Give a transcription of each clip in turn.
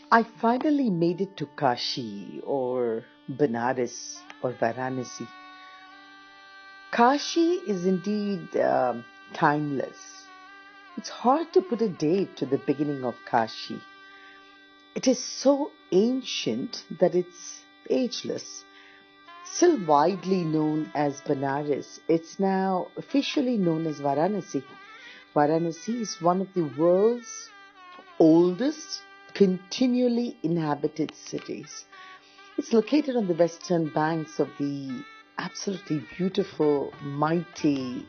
I finally made it to Kashi or Benares or Varanasi. Kashi is indeed timeless. It's hard to put a date to the beginning of Kashi. It is so ancient that it's ageless. Still widely known as Benares, it's now officially known as Varanasi. Varanasi is one of the world's oldest continually inhabited cities. It's located on the western banks of the absolutely beautiful, mighty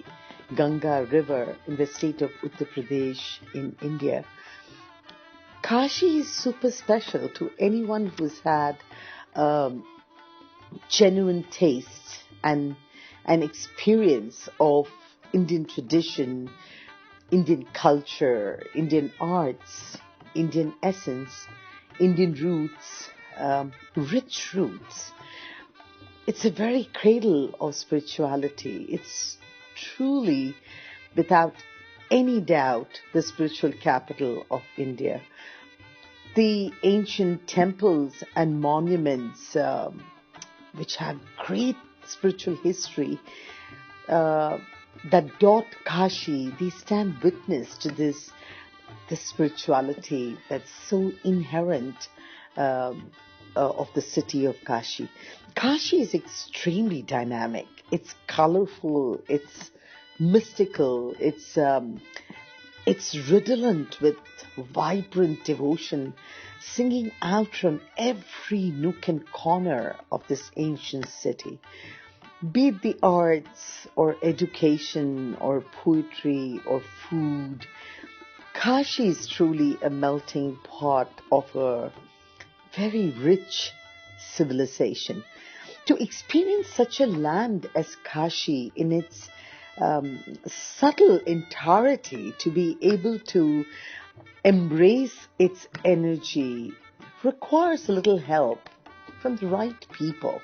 Ganga River in the state of Uttar Pradesh in India. Kashi is super special to anyone who's had genuine taste and an experience of Indian tradition, Indian culture, Indian arts, Indian essence, Indian roots, rich roots. It's a very cradle of spirituality. It's truly, without any doubt, the spiritual capital of India. The ancient temples and monuments, which have great spiritual history, that dot Kashi, they stand witness to this spirituality that's so inherent of the city of Kashi. Kashi is extremely dynamic. It's colorful. It's mystical. It's redolent with vibrant devotion, singing out from every nook and corner of this ancient city. Be it the arts or education or poetry or food, Kashi is truly a melting pot of a very rich civilization. To experience such a land as Kashi in its subtle entirety, to be able to embrace its energy, requires a little help from the right people.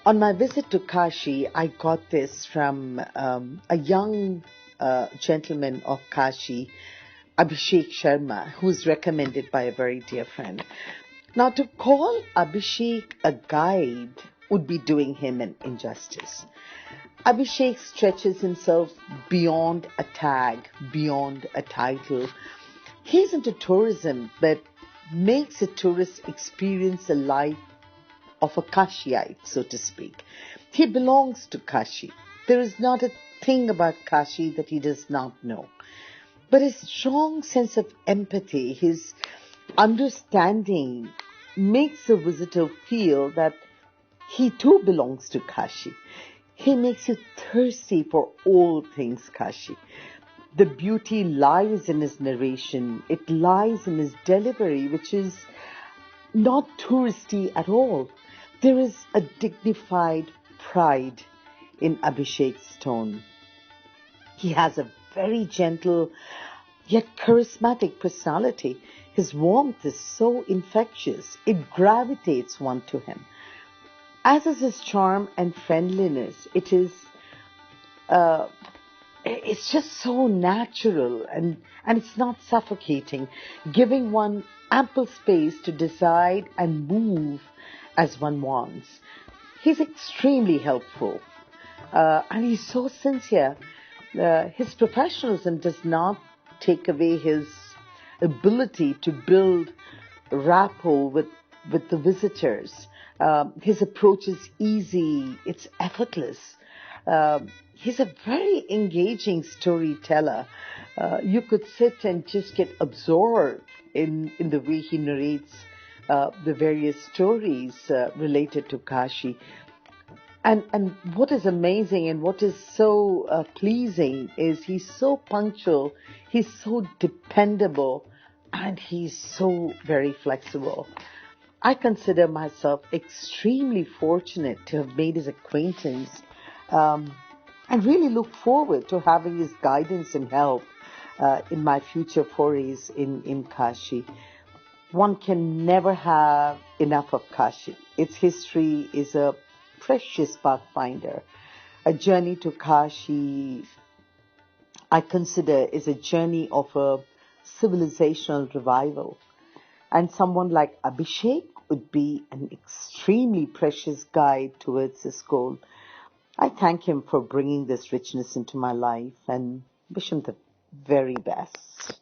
On my visit to Kashi, I got this from a young gentleman of Kashi, Abhishek Sharma, who was recommended by a very dear friend. Now, to call Abhishek a guide would be doing him an injustice. Abhishek stretches himself beyond a tag, beyond a title. He's into tourism, but makes a tourist experience a life of a Kashiite, so to speak. He belongs to Kashi. There is not a thing about Kashi that he does not know. But his strong sense of empathy, his understanding, makes a visitor feel that he too belongs to Kashi. He makes you thirsty for all things Kashi. The beauty lies in his narration. It lies in his delivery, which is not touristy at all. There is a dignified pride in Abhishek's tone. He has a very gentle yet charismatic personality. His warmth is so infectious, it gravitates one to him. As is his charm and friendliness, it's just so natural and it's not suffocating, giving one ample space to decide and move as one wants. He's extremely helpful and he's so sincere. His professionalism does not take away his ability to build rapport with the visitors. His approach is easy, it's effortless. He's a very engaging storyteller. You could sit and just get absorbed in the way he narrates the various stories related to Kashi. And what is amazing and what is so pleasing is he's so punctual, he's so dependable, and he's so very flexible. I consider myself extremely fortunate to have made his acquaintance and really look forward to having his guidance and help in my future forays in Kashi. One can never have enough of Kashi. Its history is a precious pathfinder. A journey to Kashi, I consider, is a journey of a civilizational revival. And someone like Abhishek would be an extremely precious guide towards this goal. I thank him for bringing this richness into my life and wish him the very best.